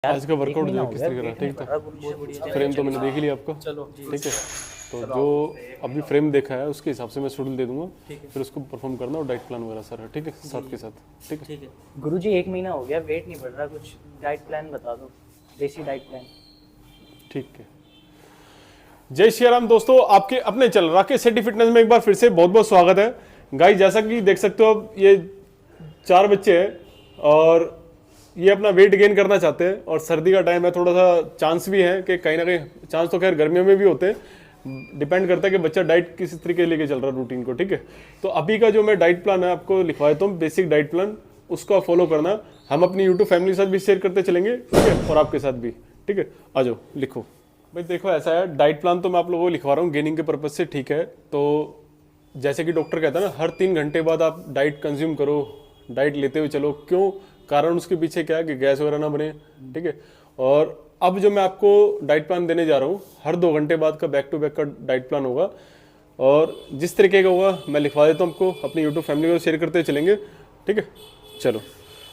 यार आज का एक वर्कआउट महीना जो हो किस गया तरीके का वेट रहा नहीं ठीक बढ़ था। रहा, बहुत बढ़िया फ्रेम तो मैंने देख ही लिया आपका, चलो ठीक है। तो जो अभी फ्रेम देखा है उसके हिसाब से मैं शेड्यूल दे दूंगा, ठीक है। फिर उसको परफॉर्म करना और डाइट प्लान वगैरह सारा, ठीक है, साथ के साथ, ठीक है। ठीक है। गुरुजी एक महीना हो गया वेट नहीं बढ़ रहा, कुछ डाइट प्लान बता दो, देसी डाइट प्लान। ठीक है। जय श्री राम दोस्तों, आपके अपने चैनल राकेश सेठी फिटनेस में एक बार फिर से बहुत बहुत स्वागत है। गाइस जैसा कि देख सकते हो अब ये 4 बच्चे हैं और ये अपना वेट गेन करना चाहते हैं और सर्दी का टाइम है, थोड़ा सा चांस भी है कि कहीं ना कहीं, चांस तो खैर गर्मियों में भी होते हैं, डिपेंड करता है कि बच्चा डाइट किस तरीके लेके चल रहा है रूटीन को, ठीक है। तो अभी का जो मैं डाइट प्लान है आपको लिखवाया तो बेसिक डाइट प्लान, उसको फॉलो करना। हम अपनी यूट्यूब फैमिली के साथ भी शेयर करते चलेंगे, ठीक है, और आपके साथ भी, ठीक है। आ जाओ लिखो भाई। देखो ऐसा है, डाइट प्लान तो मैं आप लोगों को लिखवा रहा हूँ गेनिंग के पर्पज से, ठीक है। तो जैसे कि डॉक्टर कहता है ना, हर 3 घंटे बाद आप डाइट कंज्यूम करो, डाइट लेते हुए चलो। क्यों? कारण उसके पीछे क्या है कि गैस वगैरह ना बने, ठीक है। और अब जो मैं आपको डाइट प्लान देने जा रहा हूँ, हर 2 घंटे बाद का बैक टू बैक का डाइट प्लान होगा और जिस तरीके का होगा मैं लिखवा देता हूँ आपको, अपनी यूट्यूब फैमिली को शेयर करते चलेंगे, ठीक है। चलो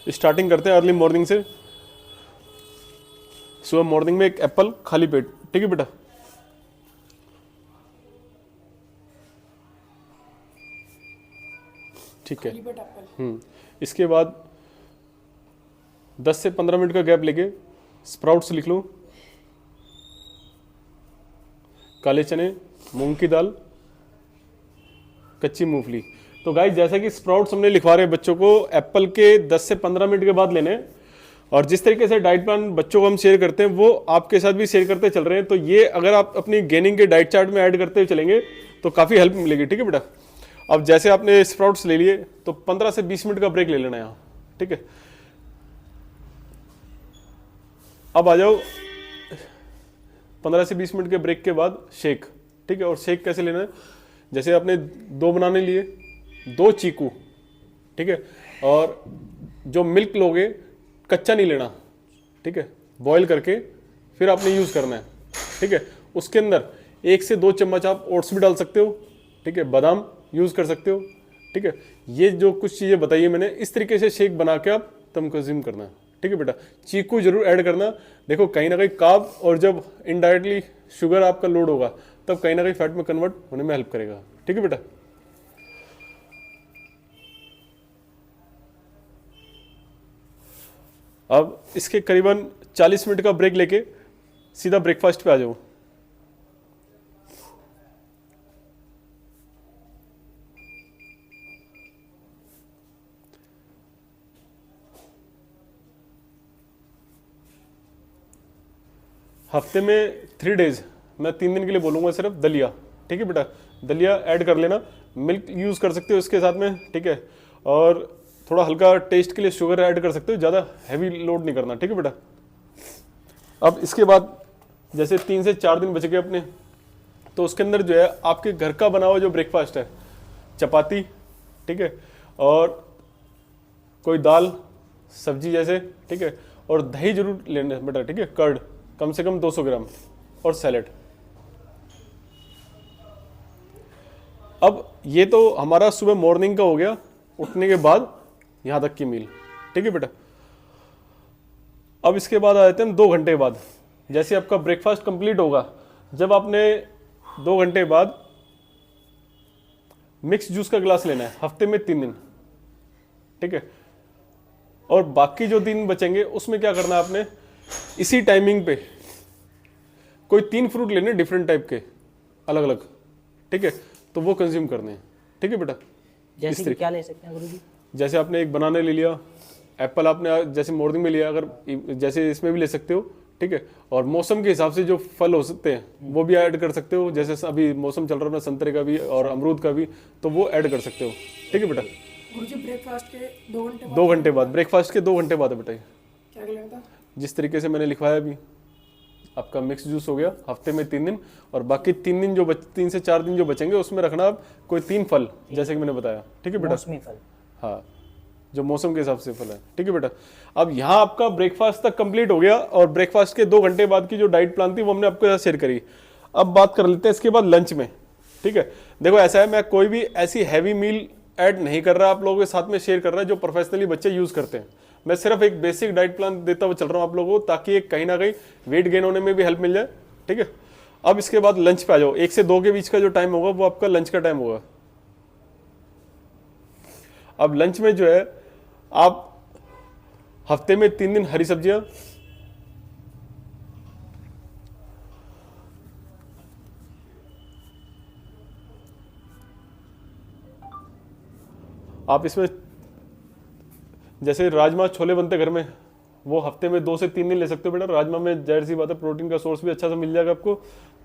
स्टार्टिंग करते हैं अर्ली मॉर्निंग से। सुबह मॉर्निंग में एक एप्पल खाली पेट, ठीक है बेटा। ठीक है। इसके बाद 10 से 15 मिनट का गैप लेके स्प्राउट्स लिख लो, काले चने, मूंग की दाल, कच्ची मूंगफली। तो गाइस जैसा कि स्प्राउट्स हमने लिखवा रहे हैं बच्चों को एप्पल के 10 से 15 मिनट के बाद लेने हैं, और जिस तरीके से डाइट प्लान बच्चों को हम शेयर करते हैं वो आपके साथ भी शेयर करते चल रहे हैं। तो ये अगर आप अपनी गेनिंग के डाइट चार्ट में ऐड करते हुए चलेंगे तो काफ़ी हेल्प मिलेगी, ठीक है बेटा। अब जैसे आपने स्प्राउट्स ले लिए तो 15 से 20 मिनट का ब्रेक ले लेना यहाँ, ठीक है। अब आ जाओ 15 से 20 मिनट के ब्रेक के बाद शेक, ठीक है। और शेक कैसे लेना है, जैसे आपने 2 बनाने लिए, 2 चीकू, ठीक है। और जो मिल्क लोगे कच्चा नहीं लेना, ठीक है, बॉईल करके फिर आपने यूज़ करना है, ठीक है। उसके अंदर 1 से 2 चम्मच आप ओट्स भी डाल सकते हो, ठीक है, बादाम यूज़ कर सकते हो, ठीक है। ये जो कुछ चीज़ें बताई है मैंने, इस तरीके से शेक बना के आप तब कंज्यूम करना है, ठीक है बेटा। चीकू जरूर ऐड करना। देखो कहीं ना कहीं कार्ब और जब इनडायरेक्टली शुगर आपका लोड होगा तब कहीं ना कहीं फैट में कन्वर्ट होने में हेल्प करेगा, ठीक है बेटा। अब इसके करीबन 40 मिनट का ब्रेक लेके सीधा ब्रेकफास्ट पे आ जाओ। हफ्ते में 3 डेज, मैं 3 दिन के लिए बोलूँगा सिर्फ दलिया, ठीक है बेटा। दलिया ऐड कर लेना, मिल्क यूज़ कर सकते हो इसके साथ में, ठीक है। और थोड़ा हल्का टेस्ट के लिए शुगर ऐड कर सकते हो, ज़्यादा हैवी लोड नहीं करना, ठीक है बेटा। अब इसके बाद जैसे 3 से 4 दिन बच गए अपने, तो उसके अंदर जो है आपके घर का बना हुआ जो ब्रेकफास्ट है, चपाती, ठीक है, और कोई दाल सब्जी जैसे, ठीक है, और दही जरूर लेना बेटा, ठीक है, कर्ड कम से कम 200 ग्राम, और सैलेड। अब ये तो हमारा सुबह मॉर्निंग का हो गया, उठने के बाद यहाँ तक की मील, ठीक है बेटा। अब इसके बाद आ जाते हैं हम 2 घंटे बाद। जैसे आपका ब्रेकफास्ट कंप्लीट होगा, जब आपने 2 घंटे बाद मिक्स जूस का गिलास लेना है, हफ्ते में 3 दिन, ठीक है। और बाकी जो दिन बचेंगे उसमें क्या करना है आपने, इसी टाइमिंग पे कोई 3 फ्रूट लेने डिफरेंट टाइप के, अलग अलग, ठीक है, तो वो कंज्यूम करने हैं, ठीक है बेटा। जैसे कि क्या ले सकते हैं गुरुजी? जैसे आपने एक बनाना ले लिया, एप्पल आपने जैसे मॉर्निंग में लिया, अगर जैसे इसमें भी ले सकते हो, ठीक है। और मौसम के हिसाब से जो फल हो सकते हैं वो भी ऐड कर सकते हो, जैसे अभी मौसम चल रहा है अपना संतरे का भी और अमरूद का भी, तो वो ऐड कर सकते हो, ठीक है बेटा। गुरुजी ब्रेकफास्ट के 2 घंटे 2 घंटे बाद, ब्रेकफास्ट के 2 घंटे बाद है बेटा। क्या लेना था? जिस तरीके से मैंने लिखवाया अभी, आपका मिक्स जूस हो गया हफ्ते में 3 दिन, और बाकी 3 दिन जो 3 से 4 दिन जो बचेंगे उसमें रखना आप कोई 3 फल, जैसे कि मैंने बताया, ठीक है बेटा। मौसमी फल, हाँ, जो मौसम के हिसाब से फल है, ठीक है बेटा। अब यहाँ आपका ब्रेकफास्ट तक कंप्लीट हो गया, और ब्रेकफास्ट के 2 घंटे बाद की जो डाइट प्लान थी वो हमने आपके साथ शेयर करी। अब बात कर लेते हैं इसके बाद लंच में, ठीक है। देखो ऐसा है, मैं कोई भी ऐसी हैवी मील ऐड नहीं कर रहा, आप लोगों के साथ में शेयर कर रहा है जो प्रोफेशनली बच्चे यूज करते हैं। मैं सिर्फ एक बेसिक डाइट प्लान देता हुआ चल रहा हूँ आप लोगों को, ताकि एक कहीं ना कहीं वेट गेन होने में भी हेल्प मिल जाए। ठीक है, अब इसके बाद लंच पे आ जाओ। 1 से 2 के बीच का जो टाइम होगा वो आपका लंच का टाइम होगा। अब लंच में जो है आप हफ्ते में 3 दिन हरी सब्जियां, आप इसमें जैसे राजमा छोले बनते घर में, वो हफ्ते में 2 से 3 दिन ले सकते हो बेटा। राजमा में जाहिर सी बात है प्रोटीन का सोर्स भी अच्छा सा मिल जाएगा आपको,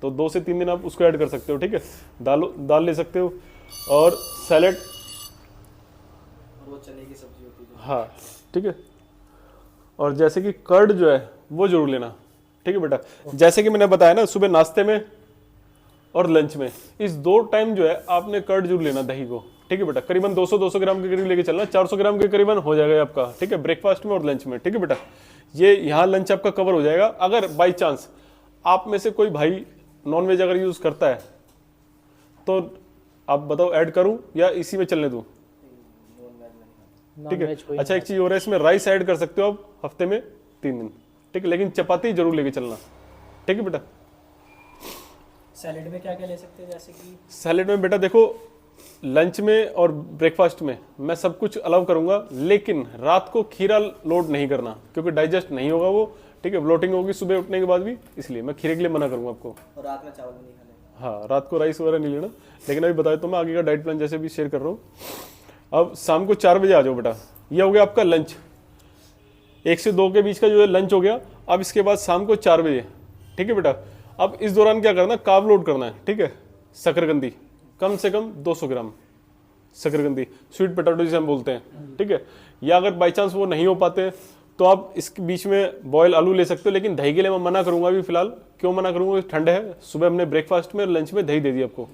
तो 2 से 3 दिन आप उसको ऐड कर सकते हो। ठीक है, दाल ले सकते हो और सैलेड, वो चने की सब्जी होती है। हाँ ठीक है। और जैसे कि कर्ड जो है वो जरूर लेना। ठीक है बेटा, जैसे कि मैंने बताया ना, सुबह नाश्ते में और लंच में, इस 2 टाइम जो है आपने कर्ड जरूर लेना दही को। ठीक है बेटा, करीबन 200 ग्राम के करीब लेके चलना, 400 ग्राम के करीबन हो जाएगा आपका। ठीक है, ब्रेकफास्ट में और लंच में। ठीक है बेटा, ये यहाँ लंच आपका कवर हो जाएगा। अगर बाई चांस आप में से कोई भाई नॉनवेज अगर यूज करता है तो आप बताओ ऐड करूं या इसी में चलने दूं? ठीक है, अच्छा एक चीज और है, इसमें राइस ऐड कर सकते हो आप हफ्ते में 3 दिन। ठीक है, लेकिन चपाती जरूर लेके चलना। ठीक है बेटा, सैलेड में क्या क्या ले सकते हैं? जैसे कि सैलेड में बेटा देखो, लंच में और ब्रेकफास्ट में मैं सब कुछ अलाउ करूंगा, लेकिन रात को खीरा लोड नहीं करना, क्योंकि डाइजेस्ट नहीं होगा वो। ठीक है, ब्लोटिंग होगी सुबह उठने के बाद भी, इसलिए मैं खीरे के लिए मना करूंगा आपको। और रात में चावल नहीं खाने। हाँ, रात को राइस वगैरह नहीं लेना। लेकिन अभी बताया तो मैं आगे का डाइट प्लान जैसे भी शेयर कर रहा हूँ। अब शाम को 4 बजे आ जाओ बेटा, ये हो गया आपका लंच। 1 से 2 के बीच का जो है लंच हो गया। अब इसके बाद शाम को 4 बजे। ठीक है बेटा, अब इस दौरान क्या करना, कार्ब लोड करना है। ठीक है, शकरकंदी कम से कम 200 ग्राम शकरकंदी, स्वीट पोटैटो जिसे हम बोलते हैं। ठीक है, या अगर बाई चांस वो नहीं हो पाते तो आप इसके बीच में बॉयल आलू ले सकते हो, लेकिन दही के लिए मैं मना करूंगा अभी फिलहाल। क्यों मना करूंगा? ठंड है। सुबह हमने ब्रेकफास्ट में लंच में दही दे दी आपको।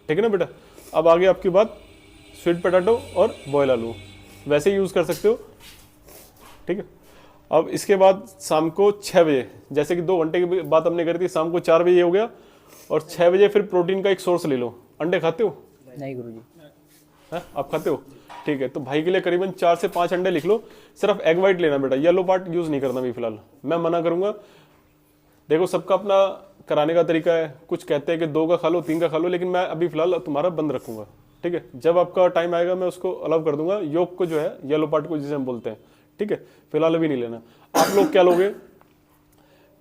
ठीक है ना बेटा, अब आगे आपकी बात स्वीट पोटैटो और बॉयल आलू वैसे यूज कर सकते हो। ठीक है, अब इसके बाद शाम को 6 बजे, जैसे कि 2 घंटे की बात हमने करी थी, शाम को 4 बजे हो गया और 6 बजे फिर प्रोटीन का एक सोर्स ले लो। अंडे खाते हो? नहीं गुरुजी। आप खाते हो? ठीक है, तो भाई के लिए करीबन 4 से 5 अंडे लिख लो। सिर्फ एग वाइट लेना बेटा, येलो पार्ट यूज नहीं करना भी फिलहाल, मैं मना करूंगा। देखो सबका अपना कराने का तरीका है, कुछ कहते हैं कि 2 का खा लो, 3 का खा लो, लेकिन मैं अभी फिलहाल तुम्हारा बंद रखूंगा। ठीक है, जब आपका टाइम आएगा मैं उसको अलाउ कर दूंगा, योग को जो है येलो पार्ट को जिसे हम बोलते हैं। ठीक है, फिलहाल अभी नहीं लेना। आप लोग क्या लोगे?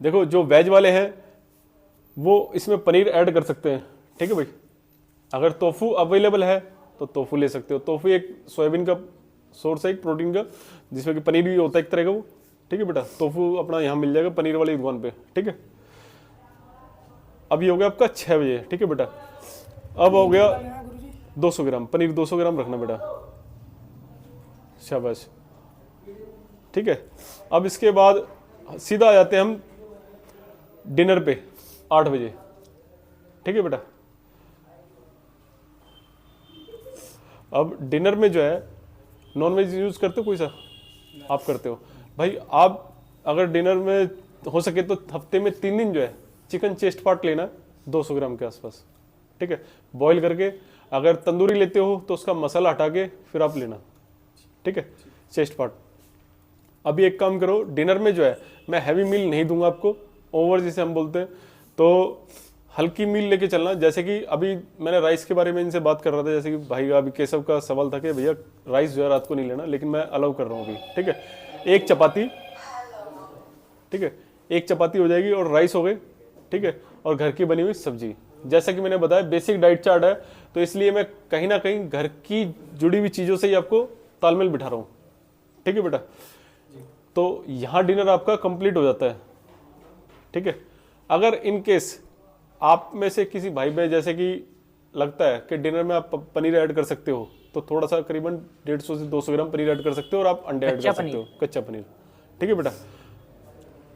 देखो जो वेज वाले हैं वो इसमें पनीर ऐड कर सकते हैं। ठीक है भाई, अगर टोफू अवेलेबल है तो टोफू ले सकते हो। टोफू एक सोयाबीन का सोर्स है, एक प्रोटीन का, जिसमें कि पनीर भी होता है एक तरह का वो। ठीक है बेटा, टोफू अपना यहाँ मिल जाएगा पनीर वाली दुकान पे। ठीक है, अब ये हो गया आपका 6 बजे। ठीक है बेटा, अब हो गया 200 ग्राम पनीर, 200 ग्राम रखना बेटा, शाबाश। ठीक है, अब इसके बाद सीधा आ जाते हैं हम डिनर पे 8 बजे। ठीक है बेटा, अब डिनर में जो है नॉनवेज यूज करते हो कोई सा? आप करते हो भाई। आप अगर डिनर में हो सके तो हफ्ते में 3 दिन जो है चिकन चेस्ट पार्ट लेना 200 ग्राम के आसपास। ठीक है, बॉईल करके। अगर तंदूरी लेते हो तो उसका मसाला हटा के फिर आप लेना। ठीक है, चेस्ट पार्ट। अभी एक काम करो, डिनर में जो है मैं हैवी मील नहीं दूंगा आपको, ओवर जिसे हम बोलते हैं, तो हल्की मील लेके चलना। जैसे कि अभी मैंने राइस के बारे में इनसे बात कर रहा था, जैसे कि भाई अभी केशव का सवाल था कि भैया राइस जो है रात को नहीं लेना, लेकिन मैं अलाउ कर रहा हूँ अभी। ठीक है, एक चपाती। ठीक है, एक चपाती हो जाएगी और राइस हो गए। ठीक है, और घर की बनी हुई सब्जी। जैसा कि मैंने बताया बेसिक डाइट चार्ट है, तो इसलिए मैं कहीं ना कहीं घर की जुड़ी हुई चीजों से ही आपको तालमेल बिठा रहा हूँ। ठीक है बेटा, तो यहाँ डिनर आपका कंप्लीट हो जाता है। ठीक है, अगर इन केस आप में से किसी भाई में जैसे कि लगता है कि डिनर में आप पनीर ऐड कर सकते हो, तो थोड़ा सा करीबन 150 से 200 ग्राम पनीर ऐड कर सकते हो, और आप अंडे ऐड कर सकते हो, कच्चा पनीर। ठीक है बेटा,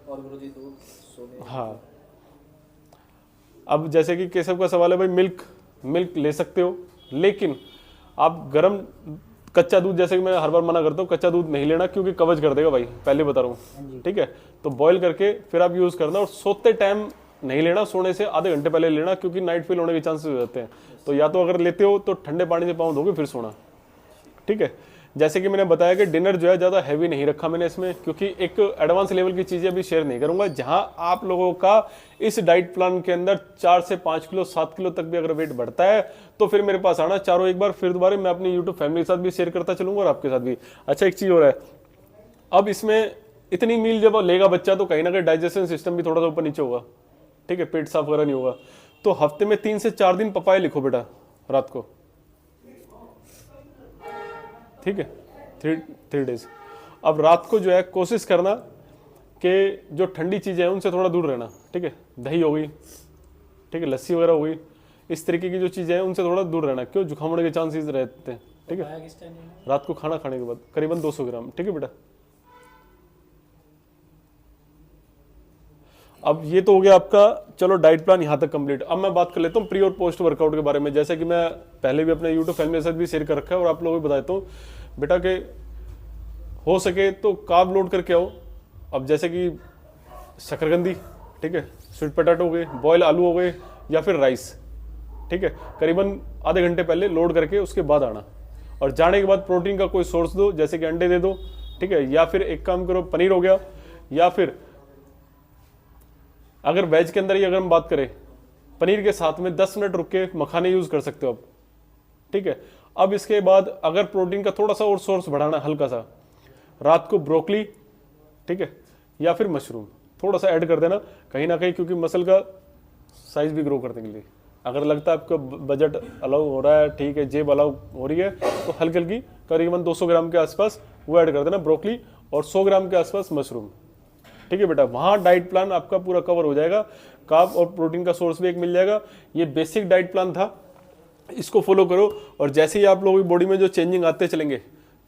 और गुरुजी दूध। हाँ, अब जैसे कि केशव का सवाल है भाई, मिल्क ले सकते हो, लेकिन आप गर्म कच्चा दूध, जैसे कि मैं हर बार मना करता हूँ, कच्चा दूध नहीं लेना क्योंकि कवच कर देगा भाई, पहले बता रहा हूँ। ठीक है, तो बॉईल करके फिर आप यूज करना, और सोते टाइम नहीं लेना, सोने से आधे घंटे पहले लेना, क्योंकि नाइट फील होने के चांसेस हो जाते हैं। तो या तो अगर लेते हो तो ठंडे पानी से पाँव धोके फिर सोना। ठीक है, जैसे कि मैंने बताया कि डिनर जो है ज़्यादा हैवी नहीं रखा मैंने इसमें, क्योंकि एक एडवांस लेवल की चीज़ें अभी शेयर नहीं करूंगा। जहां आप लोगों का इस डाइट प्लान के अंदर 4 से 5 किलो 7 किलो तक भी अगर वेट बढ़ता है तो फिर मेरे पास आना चारों एक बार, फिर दोबारा मैं अपनी यूट्यूब फैमिली के साथ भी शेयर करता चलूंगा और आपके साथ भी। अच्छा, एक चीज़ और है, अब इसमें इतनी मील जब लेगा बच्चा तो कहीं ना कहीं डाइजेशन सिस्टम भी थोड़ा सा ऊपर नीचे होगा, ठीक है, पेट साफ वगैरह नहीं होगा। तो हफ्ते में 3 से 4 दिन पपाया लिखो बेटा रात को, ठीक है, 3 डेज। अब रात को जो है कोशिश करना कि जो ठंडी चीज़ें हैं उनसे थोड़ा दूर रहना, ठीक है, दही हो गई, ठीक है, लस्सी वगैरह हो गई, इस तरीके की जो चीज़ें हैं उनसे थोड़ा दूर रहना। क्यों? जुकाम होने के चांसेस रहते हैं, ठीक है, रात को खाना खाने के बाद करीबन 200 ग्राम, ठीक है बेटा। अब ये तो हो गया आपका, चलो डाइट प्लान यहाँ तक कंप्लीट। अब मैं बात कर लेता हूँ प्री और पोस्ट वर्कआउट के बारे में। जैसे कि मैं पहले भी अपने यूट्यूब फैमिली के साथ भी शेयर कर रखा है और आप लोगों को बताता हूँ बेटा कि हो सके तो कार्ब लोड करके आओ। अब जैसे कि शकरकंदी, ठीक है, स्वीट पोटैटो हो गए, बॉयल आलू हो गए या फिर राइस, ठीक है, करीबन आधे घंटे पहले लोड करके उसके बाद आना। और जाने के बाद प्रोटीन का कोई सोर्स दो, जैसे कि अंडे दे दो, ठीक है, या फिर एक काम करो पनीर हो गया, या फिर अगर वेज के अंदर ही अगर हम बात करें पनीर के साथ में 10 मिनट रुक के मखाने यूज कर सकते हो आप, ठीक है। अब इसके बाद अगर प्रोटीन का थोड़ा सा और सोर्स बढ़ाना हल्का सा, रात को ब्रोकली, ठीक है, या फिर मशरूम थोड़ा सा ऐड कर देना कहीं ना कहीं, क्योंकि मसल का साइज भी ग्रो करने के लिए। अगर लगता है आपका बजट अलाउ हो रहा है, ठीक है, जेब अलाउ हो रही है, तो हल्की हल्की करीबन 200 ग्राम के आसपास वो ऐड कर देना ब्रोकली, और 100 ग्राम के आसपास मशरूम, ठीक है बेटा। वहां डाइट प्लान आपका पूरा कवर हो जाएगा, कार्ब और प्रोटीन का सोर्स भी एक मिल जाएगा। ये बेसिक डाइट प्लान था, इसको फॉलो करो, और जैसे ही आप लोगों की बॉडी में जो चेंजिंग आते चलेंगे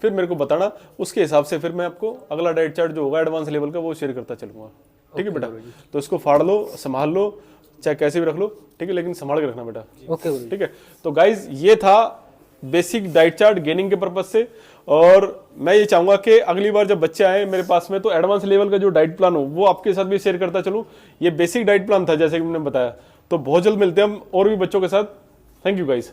फिर मेरे को बताना, उसके हिसाब से फिर मैं आपको अगला डाइट चार्ट जो होगा एडवांस लेवल का वो शेयर करता चलूंगा, ठीक है बेटा। तो इसको फाड़ लो, संभाल लो, चाहे कैसे भी रख लो, ठीक है, लेकिन संभाल के रखना बेटा, ओके, ठीक है। तो गाइज ये था बेसिक डाइट चार्ट गेनिंग के पर्पज से, और मैं ये चाहूंगा कि अगली बार जब बच्चे आए मेरे पास में तो एडवांस लेवल का जो डाइट प्लान हो वो आपके साथ भी शेयर करता चलूं। ये बेसिक डाइट प्लान था जैसे कि मैंने बताया। तो बहुत जल्द मिलते हैं हम और भी बच्चों के साथ। Thank you guys.